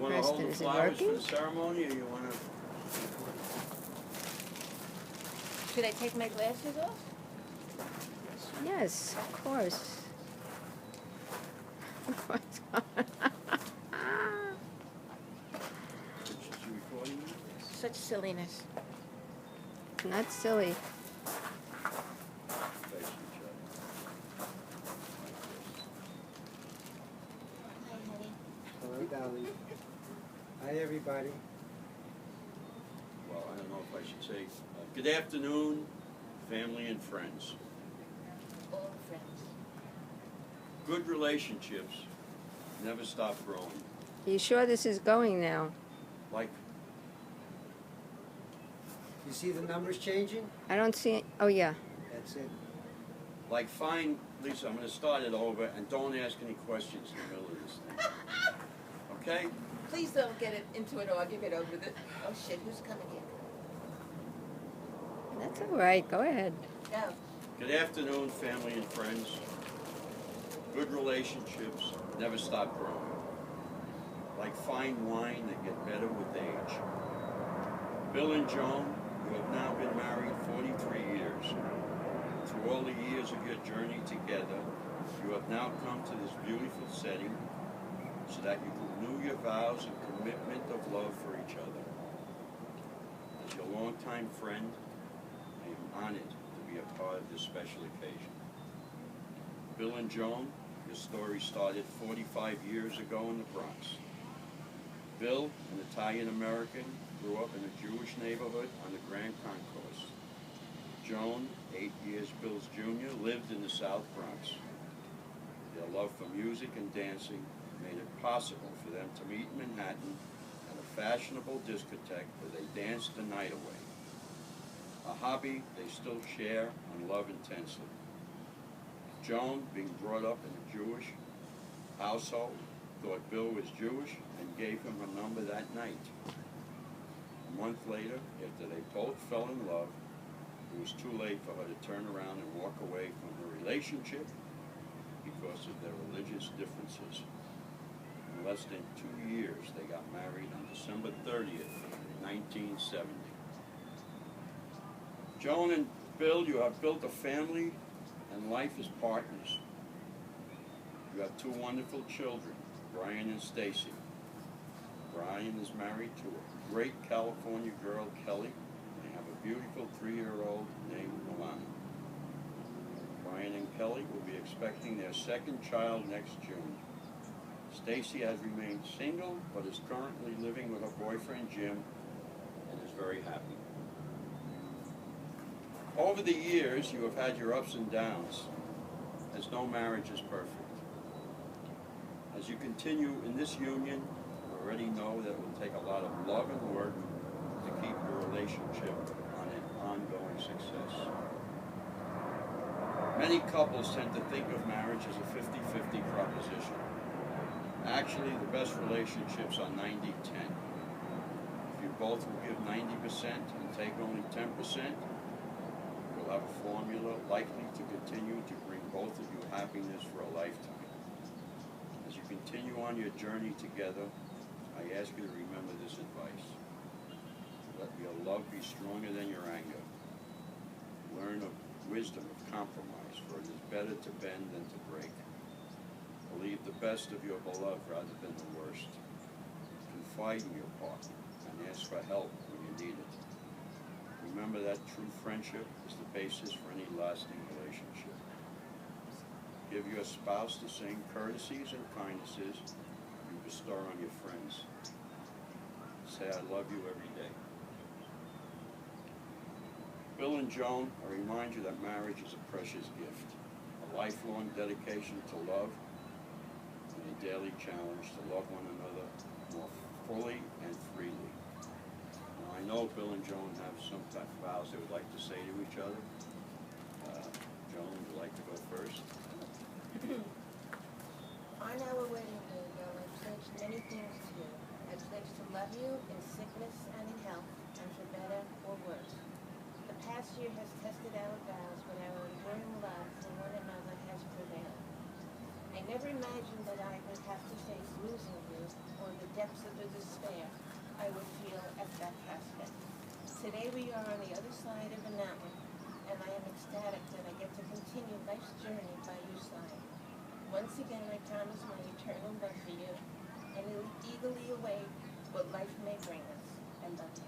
want to hold the flowers for the ceremony, or you want to? Should I take my glasses off? Yes, of course. Of course. Is she recording you? Such silliness. Not silly. Face each other. Hi, honey. Hello, darling. Hi, everybody. Well, I don't know if I should say, good afternoon, family and friends. All friends. Good relationships never stop growing. Are you sure this is going now? Like, You see the numbers changing? I don't see it. Oh, yeah. That's it. like fine, Lisa, I'm going to start it over, and don't ask any questions in the middle of this thing. Okay? Please don't get it into an argument over this. Oh shit, who's coming here? That's all right. Go ahead. No. Good afternoon, family and friends. Good relationships never stop growing. Like fine wine that get better with age. Bill and Joan, you have now been married 43 years. Through all the years of your journey together, you have now come to this beautiful setting so that you can renew your vows and commitment of love for each other. As your longtime friend, I am honored to be a part of this special occasion. Bill and Joan, your story started 45 years ago in the Bronx. Bill, an Italian-American, grew up in a Jewish neighborhood on the Grand Concourse. Joan, 8 years Bill's junior, lived in the South Bronx. Their love for music and dancing made it possible for them to meet in Manhattan at a fashionable discotheque where they danced the night away. A hobby they still share and love intensely. Joan, being brought up in a Jewish household, thought Bill was Jewish and gave him her number that night. A month later, after they both fell in love, it was too late for her to turn around and walk away from her relationship because of their religious differences. In less than 2 years, they got married on December 30th, 1970. Joan and Bill, you have built a family and life as partners. You have 2 wonderful children, Brian and Stacy. Brian is married to a great California girl, Kelly. They have a beautiful 3-year-old named Milana. Brian and Kelly will be expecting their 2nd child next June. Stacy has remained single, but is currently living with her boyfriend, Jim, and is very happy. Over the years, you have had your ups and downs, as no marriage is perfect. As you continue in this union, you already know that it will take a lot of love and work to keep your relationship on an ongoing success. Many couples tend to think of marriage as a 50-50 proposition. Actually, the best relationships are 90-10. If you both will give 90% and take only 10%, you'll have a formula likely to continue to bring both of you happiness for a lifetime. As you continue on your journey together, I ask you to remember this advice. Let your love be stronger than your anger. Learn of wisdom of compromise, for it is better to bend than to break. Believe the best of your beloved rather than the worst. Confide in your partner and ask for help when you need it. Remember that true friendship is the basis for any lasting relationship. Give your spouse the same courtesies and kindnesses you bestow on your friends. Say, I love you every day. Bill and Joan, I remind you that marriage is a precious gift, a lifelong dedication to love, and a daily challenge to love one another more fully and freely. Now, I know Bill and Joan have some type of vows they would like to say to each other. Joan, would you like to go first? On our wedding day, girl, I've pledged many things to you. I pledge to love you in sickness and in health, and for better or worse. The past year has tested our vows, but our enduring love for one another has prevailed. I never imagined that I would have to face losing you, or the depths of the the despair I would feel at that prospect. Today we are on the other side of the mountain, and I am ecstatic that I get to continue life's journey by your side. Once again, I promise my eternal love for you, and eagerly await what life may bring us. I love you.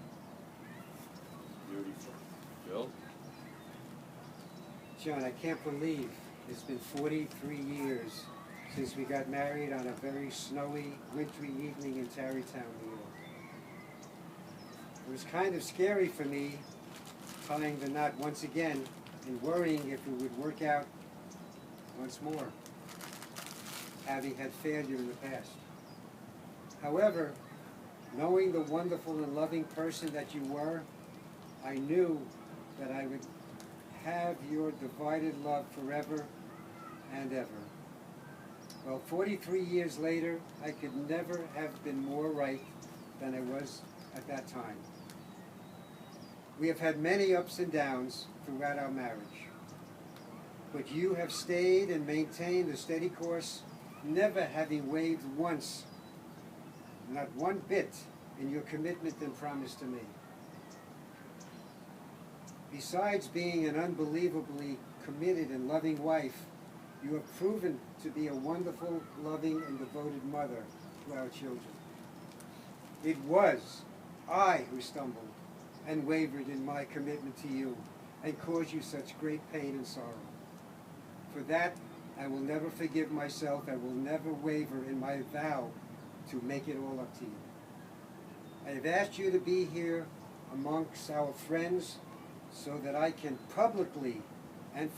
Beautiful. Bill? John, I can't believe it's been 43 years since we got married on a very snowy, wintry evening in Tarrytown, New York. It was kind of scary for me tying the knot once again and worrying if it would work out once more, having had failure in the past. However, knowing the wonderful and loving person that you were, I knew that I would have your divided love forever and ever. Well, 43 years later, I could never have been more right than I was at that time. We have had many ups and downs throughout our marriage, but you have stayed and maintained a steady course, never having wavered once, not one bit, in your commitment and promise to me. Besides being an unbelievably committed and loving wife, you have proven to be a wonderful, loving, and devoted mother to our children. It was I who stumbled and wavered in my commitment to you and caused you such great pain and sorrow. For that, I will never forgive myself. I will never waver in my vow to make it all up to you. I have asked you to be here amongst our friends so that I can publicly and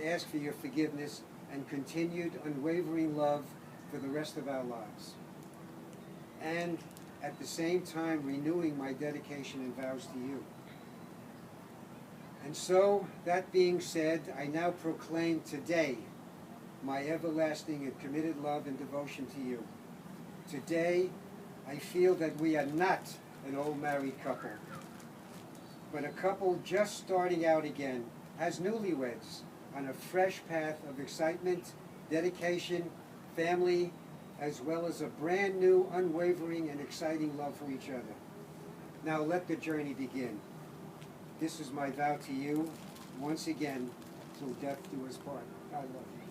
ask for your forgiveness and continued unwavering love for the rest of our lives. And at the same time renewing my dedication and vows to you. And so, that being said, I now proclaim today my everlasting and committed love and devotion to you. Today, I feel that we are not an old married couple, but a couple just starting out again as newlyweds on a fresh path of excitement, dedication, family, as well as a brand new, unwavering, and exciting love for each other. Now let the journey begin. This is my vow to you, once again, till death do us part. I love you.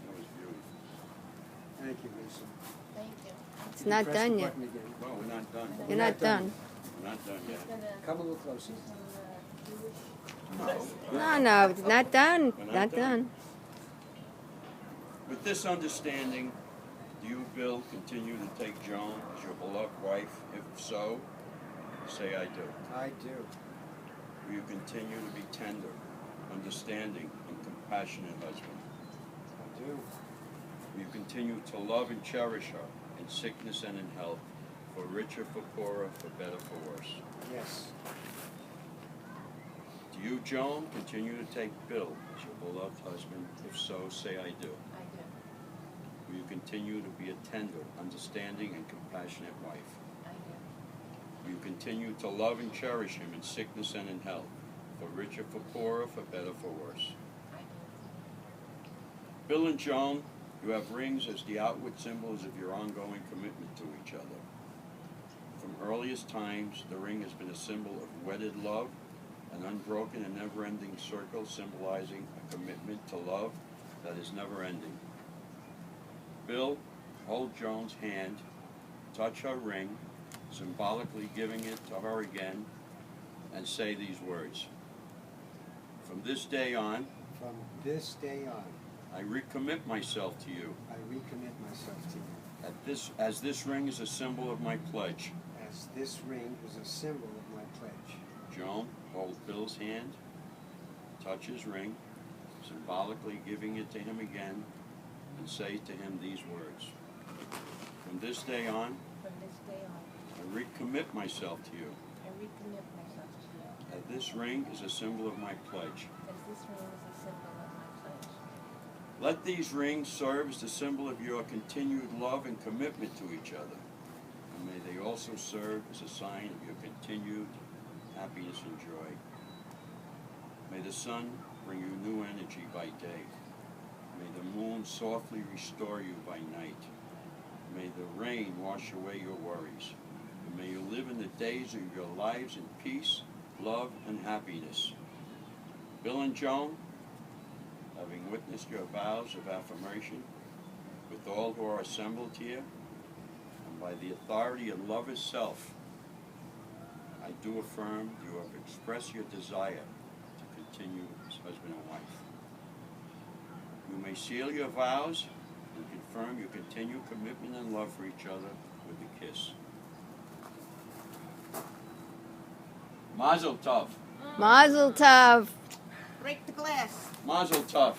That was beautiful. Thank you, Lisa. Thank you. It's You can not press the done yet. button again. No, we're not done. You're not done. We're not done He's yet. gonna Come a little closer. do some Jewish. No. No, not done. We're Not done. With this understanding, do you, Bill, continue to take Joan as your beloved wife? If so, say I do. I do. Will you continue to be tender, understanding, and compassionate husband? I do. Will you continue to love and cherish her in sickness and in health, for richer, for poorer, for better, for worse? Yes. Do you, Joan, continue to take Bill as your beloved husband? If so, say I do. I do. Will you continue to be a tender, understanding, and compassionate wife? I do. Will you continue to love and cherish him in sickness and in health, for richer, for poorer, for better, for worse? I do. Bill and Joan, you have rings as the outward symbols of your ongoing commitment to each other. From earliest times, the ring has been a symbol of wedded love, an unbroken and never-ending circle symbolizing a commitment to love that is never-ending. Bill, hold Joan's hand, touch her ring, symbolically giving it to her again, and say these words. From this day on, From this day on, I recommit myself to you, I recommit myself to you, as this ring is a symbol of my pledge. as this ring is a symbol of my pledge. Joan, hold Bill's hand, touch his ring, symbolically giving it to him again, and say to him these words. From this day on, From this day on, I recommit myself to you, I recommit myself to you, as this ring is a symbol of my pledge. as this ring is a symbol of my pledge. Let these rings serve as the symbol of your continued love and commitment to each other, and may they also serve as a sign of your continued happiness and joy. May the sun bring you new energy by day, May the moon softly restore you by night. May the rain wash away your worries. And may you live in the days of your lives in peace, love, and happiness. Bill and Joan, having witnessed your vows of affirmation with all who are assembled here, and by the authority of love itself, I do affirm you have expressed your desire to continue as husband and wife. You may seal your vows and confirm your continued commitment and love for each other with a kiss. Mazel tov. Mazel tov. Break the glass. Mazel tov.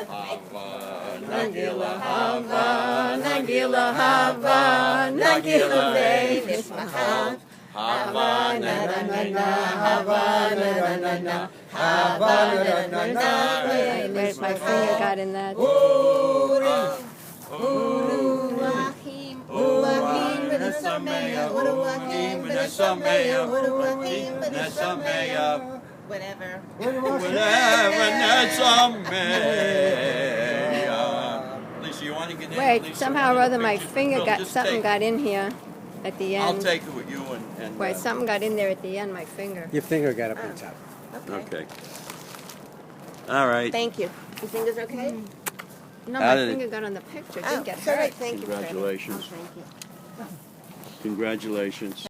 Hava, Nagila hava, nagila hava, nagila venis mahal. Hava, na na na na, hava na na na na, hava na na na na. Wait, my finger got in that. Uruahim, uruahim, benesameya, uruahim, benesameya, uruahim, benesameya. Whatever. Lisa, you want to get in? Wait, Lisa, somehow or want to other my picture? finger Bill, got, just something take- got in here at the I'll end. take it with you and Wait, something got in there at the end, my finger. Your finger got up on top. Okay. All right. Thank you. Your finger's okay? No, How my did it- finger got on the picture. It Oh, didn't get it's all hurt. right. Thank you, Freddie. Congratulations. Oh, thank you. Congratulations.